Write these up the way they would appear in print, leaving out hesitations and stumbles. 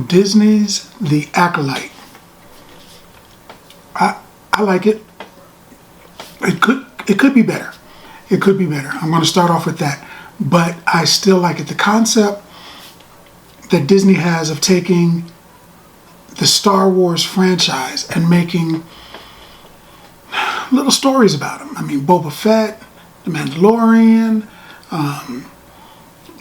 Disney's The Acolyte. I like it. It could be better. It could be better. I'm going to start off with that. But I still like it. The concept that Disney has of taking the Star Wars franchise and making little stories about them. I mean, Boba Fett, The Mandalorian,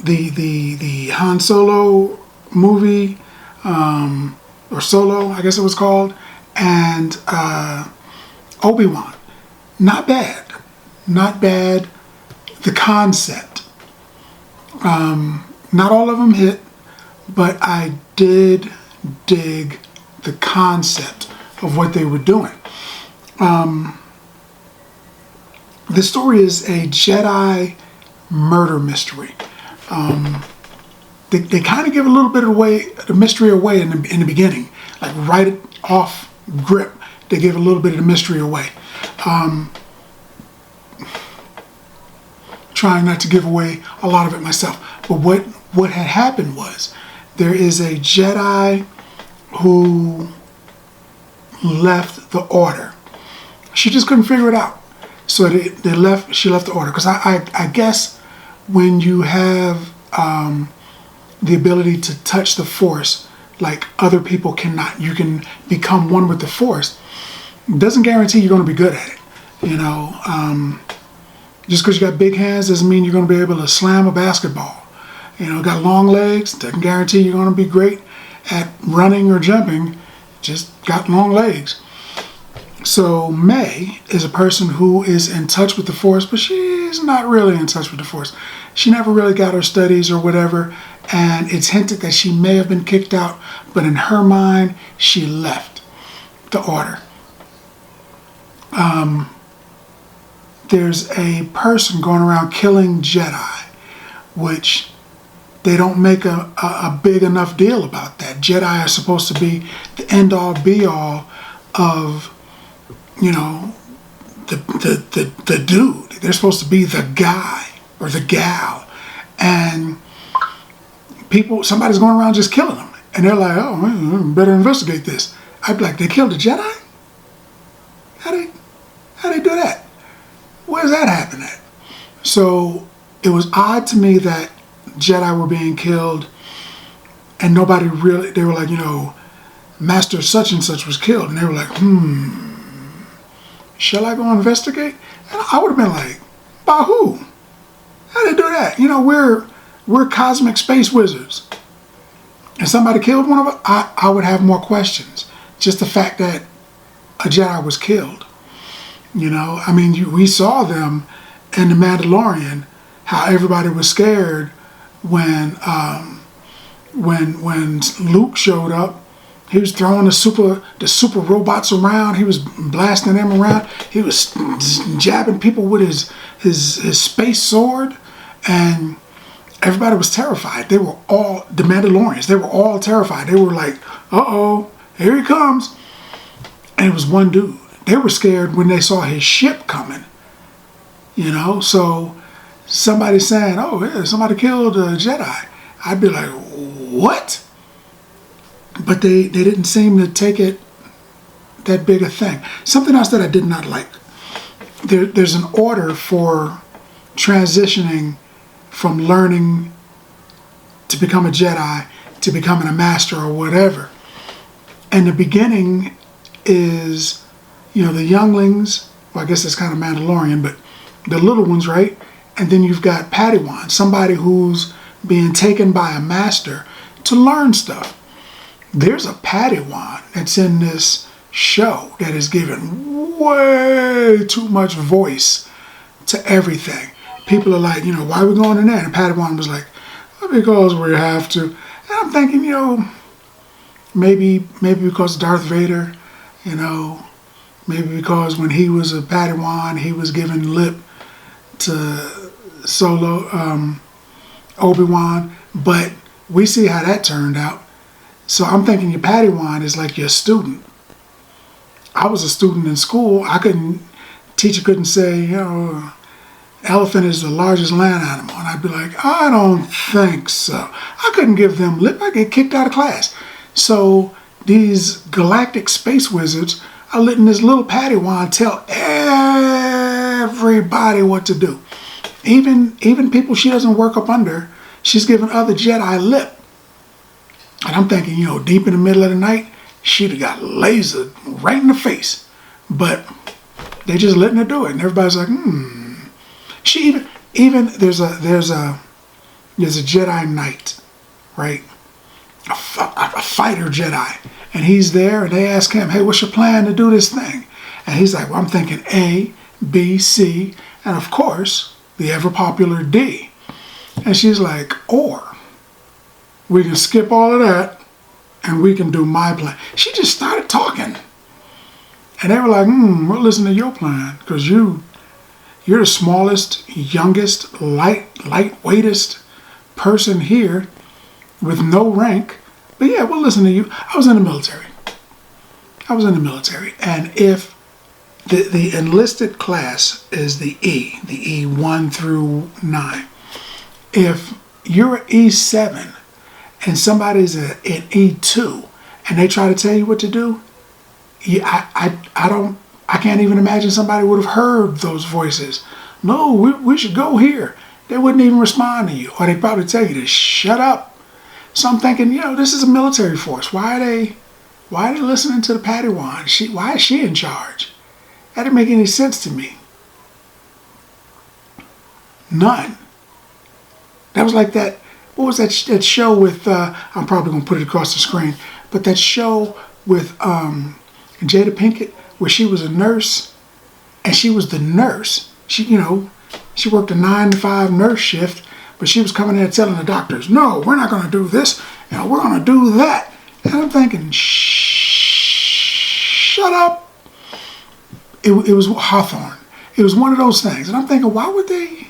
the Han Solo movie, or Solo, I guess it was called, and Obi-Wan. Not bad. Not bad. The concept. Not all of them hit, but I did dig the concept of what they were doing. The story is a Jedi murder mystery. They kind of give a little bit of the mystery away in the beginning, like right off grip. They give a little bit of the mystery away. Trying not to give away a lot of it myself. But what had happened was there is a Jedi who left the order. She just couldn't figure it out. So she left the order. Because I guess when you have the ability to touch the Force like other people cannot, you can become one with the Force. It doesn't guarantee you're going to be good at it. You know, just because you got big hands doesn't mean you're going to be able to slam a basketball. You know, got long legs, doesn't guarantee you're going to be great at running or jumping, just got long legs. So May is a person who is in touch with the Force, but she's not really in touch with the Force. She never really got her studies or whatever, and it's hinted that she may have been kicked out, but in her mind, she left the order. There's a person going around killing Jedi, which they don't make a big enough deal about that. Jedi are supposed to be the end-all, be-all of, you know, the dude. They're supposed to be the guy or the gal. And somebody's going around just killing them. And they're like, oh, man, better investigate this. I'd be like, they killed a Jedi? How they do that? Where's that happen at? So it was odd to me that Jedi were being killed and nobody really, they were like, you know, Master such and such was killed. And they were like, shall I go investigate? And I would have been like, by who? How they do that? You know, we're cosmic space wizards. And somebody killed one of us, I would have more questions. Just the fact that a Jedi was killed. You know, I mean, we saw them in The Mandalorian, how everybody was scared when Luke showed up. He was throwing the super robots around. He was blasting them around. He was jabbing people with his space sword, and everybody was terrified. They were all the Mandalorians. They were all terrified. They were like, "Uh-oh, here he comes!" And it was one dude. They were scared when they saw his ship coming. You know, so somebody saying, "Oh, yeah, somebody killed a Jedi," I'd be like, "What?" But they didn't seem to take it that big a thing. Something else that I did not like. There's an order for transitioning from learning to become a Jedi to becoming a master or whatever. And the beginning is, you know, the younglings, well, I guess that's kind of Mandalorian, but the little ones, right? And then you've got Padawan, somebody who's being taken by a master to learn stuff. There's a Padawan that's in this show that is given way too much voice to everything. People are like, you know, why are we going in there? And Padawan was like, well, because we have to. And I'm thinking, you know, maybe because Darth Vader, you know, maybe because when he was a Padawan, he was giving lip to Obi-Wan, but we see how that turned out. So I'm thinking your Padawan is like your student. I was a student in school. Teacher couldn't say, you know, elephant is the largest land animal. And I'd be like, I don't think so. I couldn't give them lip. I'd get kicked out of class. So these galactic space wizards are letting this little Padawan tell everybody what to do. Even people she doesn't work up under, she's giving other Jedi lip. And I'm thinking, deep in the middle of the night, she'd have got lasered right in the face. But they just letting her do it. And everybody's like, She even there's a Jedi Knight, right? A fighter Jedi. And he's there and they ask him, hey, what's your plan to do this thing? And he's like, well, I'm thinking A, B, C, and of course, the ever popular D. And she's like, or we can skip all of that and we can do my plan. She just started talking. And they were like, we'll listen to your plan because you're the smallest, youngest, lightweightest person here with no rank. But yeah, we'll listen to you. I was in the military. And if the enlisted class is the E1 through 9. If you're an E7 and somebody's an E2 and they try to tell you what to do, I can't even imagine somebody would have heard those voices. No, we should go here. They wouldn't even respond to you, or they'd probably tell you to shut up. So I'm thinking, this is a military force. Why are they listening to the Padawan? Why is she in charge? That didn't make any sense to me. None. That was like that. What was that show with? I'm probably gonna put it across the screen. But that show with Jada Pinkett, where she was a nurse, and she was the nurse. She worked a 9 to 5 nurse shift, but she was coming in telling the doctors, "No, we're not gonna do this. We're gonna do that." And I'm thinking, shut up. It was Hawthorne. It was one of those things, and I'm thinking, why are they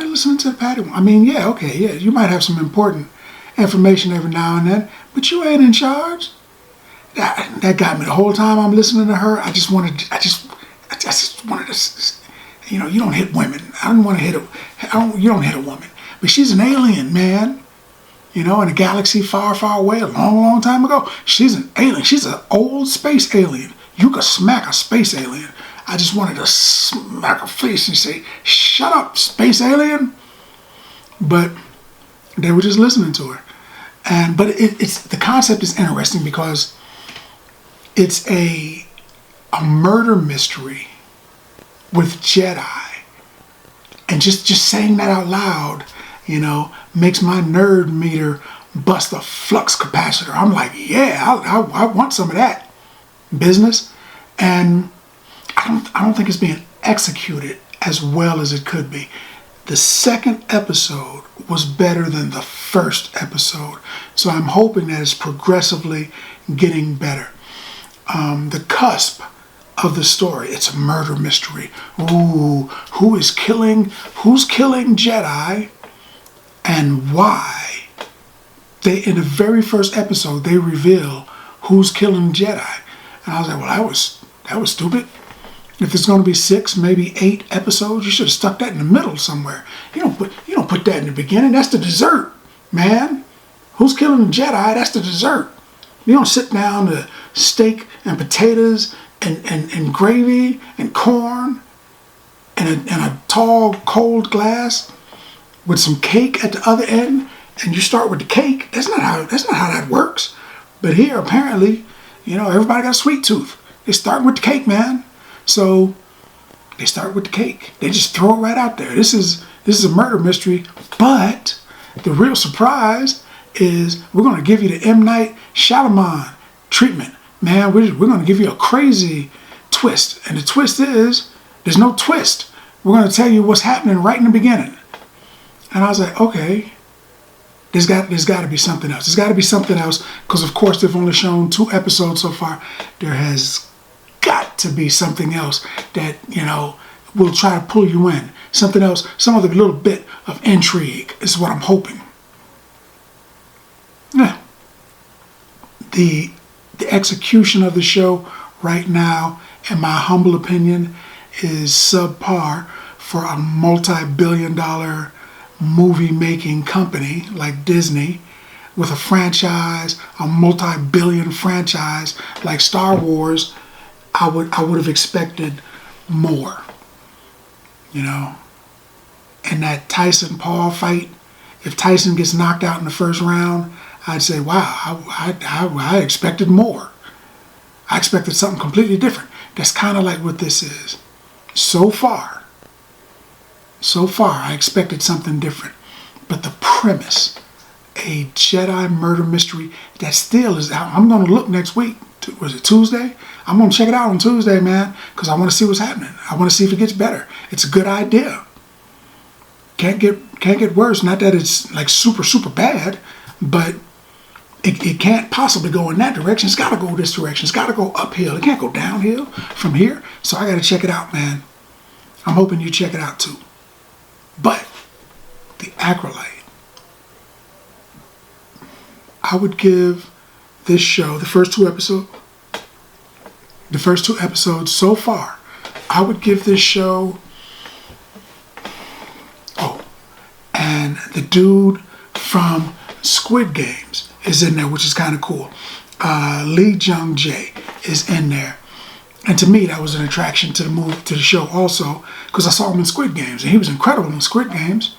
listening to the Padawan? I mean, yeah, you might have some important information every now and then, but you ain't in charge. That got me the whole time I'm listening to her. I just wanted to, you don't hit women. I don't want to hit you don't hit a woman, but she's an alien, man. In a galaxy far, far away, a long, long time ago. She's an alien. She's an old space alien. You could smack a space alien. I just wanted to smack her face and say, shut up, space alien. But they were just listening to her. But it's the concept is interesting because it's a murder mystery with Jedi. And just saying that out loud, makes my nerd meter bust a flux capacitor. I'm like, yeah, I want some of that business. And I don't think it's being executed as well as it could be. The second episode was better than the first episode. So I'm hoping that it's progressively getting better. The cusp of the story, it's a murder mystery. Ooh, who's killing Jedi and why? In the very first episode, they reveal who's killing Jedi. And I was like, well, that was stupid. If it's going to be 6, maybe 8 episodes, you should have stuck that in the middle somewhere. You don't put that in the beginning. That's the dessert, man. Who's killing the Jedi? That's the dessert. You don't sit down to steak and potatoes and gravy and corn and a tall, cold glass with some cake at the other end, and you start with the cake. That's not how that works. But here, apparently, everybody got a sweet tooth. They start with the cake, man. So they start with the cake. They just throw it right out there. This is a murder mystery, but the real surprise is we're going to give you the M. Night Shyamalan treatment. Man, we're going to give you a crazy twist. And the twist is, there's no twist. We're going to tell you what's happening right in the beginning. And I was like, okay, there's got to be something else. There's got to be something else, because of course they've only shown 2 episodes so far. There has got to be something else that, will try to pull you in. Something else, some other little bit of intrigue is what I'm hoping. Yeah. The execution of the show right now, in my humble opinion, is subpar for a multi-billion-dollar movie-making company like Disney, with a franchise, a multi-billion franchise like Star Wars, I would have expected more. You know, and that Tyson Paul fight, if Tyson gets knocked out in the first round, I'd say, wow, I expected more. I expected something completely different. That's kind of like what this is. So far, I expected something different. But the premise, a Jedi murder mystery that still is out. I'm going to look next week. Was it Tuesday? I'm going to check it out on Tuesday, man, because I want to see what's happening. I want to see if it gets better. It's a good idea. Can't get worse. Not that it's like super, super bad, but it can't possibly go in that direction. It's got to go this direction. It's got to go uphill. It can't go downhill from here. So I got to check it out, man. I'm hoping you check it out too. But the Acolyte, I would give this show, the first two episodes so far, I would give this show, and the dude from Squid Games is in there, which is kind of cool. Lee Jung Jae is in there. And to me, that was an attraction to the show also, because I saw him in Squid Games, and he was incredible in Squid Games.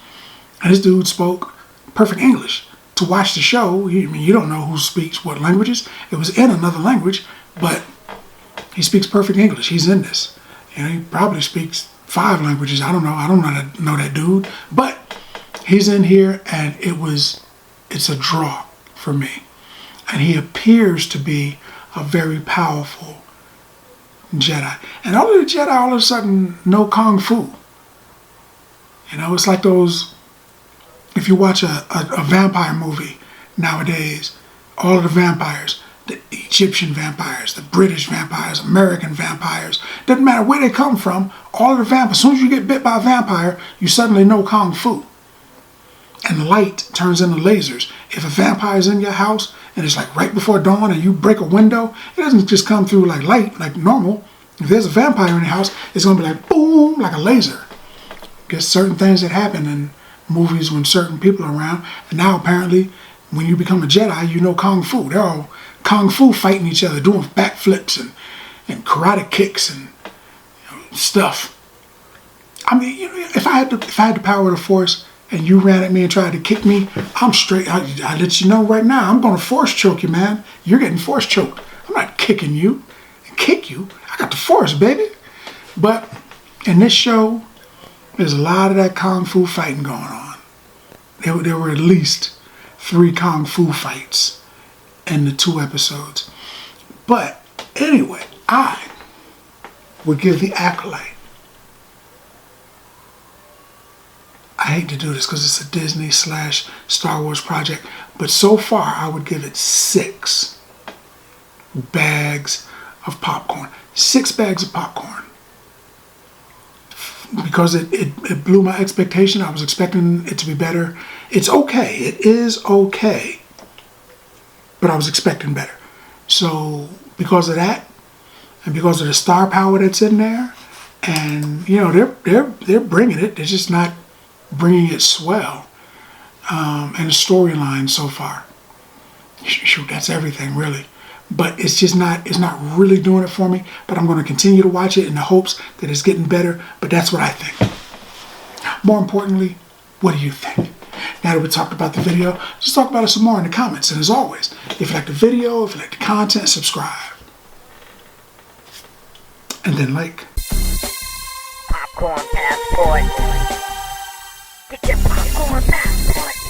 And this dude spoke perfect English. To watch the show, you don't know who speaks what languages. It was in another language, but he speaks perfect English. He's in this. You know, he probably speaks 5 languages. I don't know. I don't know that dude, but he's in here, and it's a draw for me. And he appears to be a very powerful Jedi. And all of the Jedi all of a sudden know Kung Fu. You know, it's like those, if you watch a vampire movie nowadays, all of the vampires, the Egyptian vampires, the British vampires, American vampires, doesn't matter where they come from, all of the vampires, as soon as you get bit by a vampire, you suddenly know Kung Fu. And light turns into lasers. If a vampire is in your house and it's like right before dawn and you break a window, it doesn't just come through like light, like normal. If there's a vampire in your house, it's going to be like boom, like a laser. There's certain things that happen in movies when certain people are around. And now apparently when you become a Jedi, you know Kung Fu. They're all Kung Fu fighting each other, doing backflips and karate kicks and stuff. I mean, if I had the power of the Force, and you ran at me and tried to kick me, I'm straight. I let you know right now, I'm going to force choke you, man. You're getting force choked. I'm not kicking you. Kick you. I got the Force, baby. But in this show, there's a lot of that Kung Fu fighting going on. There were at least 3 Kung Fu fights in the 2 episodes. But anyway, I would give the Acolyte, I hate to do this because it's a Disney / Star Wars project, but so far I would give it 6 bags of popcorn. 6 bags of popcorn. Because it blew my expectation. I was expecting it to be better. It's okay. It is okay. But I was expecting better. So because of that, and because of the star power that's in there, and they're bringing it. They're just not bringing it swell, and the storyline so far, shoot, that's everything really. But it's not really doing it for me. But I'm going to continue to watch it in the hopes that it's getting better. But that's what I think. More importantly, what do you think? Now that we talked about the video, just talk about it some more in the comments. And as always, if you like the video, if you like the content, subscribe. And then like. Popcorn passport. Get your popcorn passport.